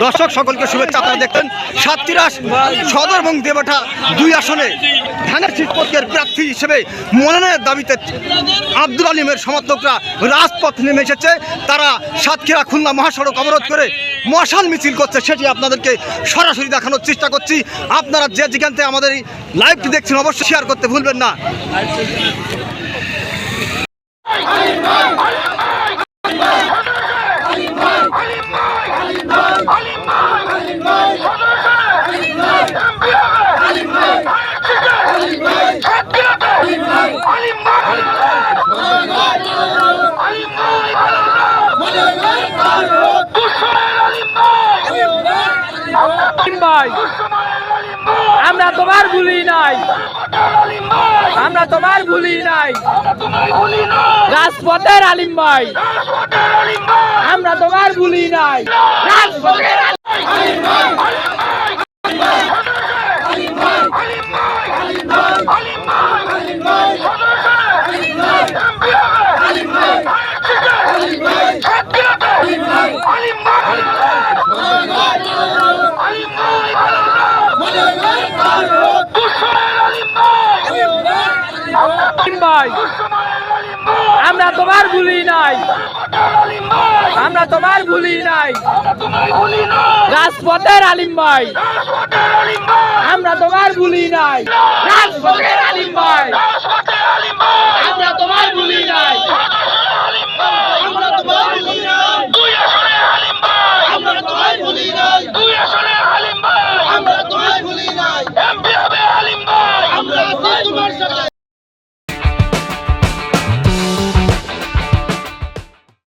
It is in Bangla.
দর্শক সকলকে শুভেচ্ছা। আপনারা দেখতেন সাতক্ষীরা সদর এবং দেবটা দুই আসনে ধানের শীষ প্রতীকের প্রার্থী হিসেবে মনোনয়নের দাবিতে আব্দুল আলিমের সমর্থকরা রাজপথ নেমে এসেছে। তারা সাতক্ষীরা খুলনা মহাসড়ক অবরোধ করে মশাল মিছিল করছে, সেটি আপনাদেরকে সরাসরি দেখানোর চেষ্টা করছি। আপনারা যে যেখান থেকে আমাদের এই লাইভটি দেখছেন অবশ্যই শেয়ার করতে ভুলবেন না। আমরা তোমার ভুলি নাই, আমরা তোমার ভুলি নাই, রাজপথের আলিম ভাই, আমরা তোমার ভুলি নাই, রাজপথের আলিম ভাই। আমরা তোমার ভুলি নাই, আমরা তোমার ভুলি নাই, রাজপথের আলিম ভাই, আমরা তোমার ভুলি নাই, রাজপথের আলিম ভাই, আমরা তোমার ভুলি নাই।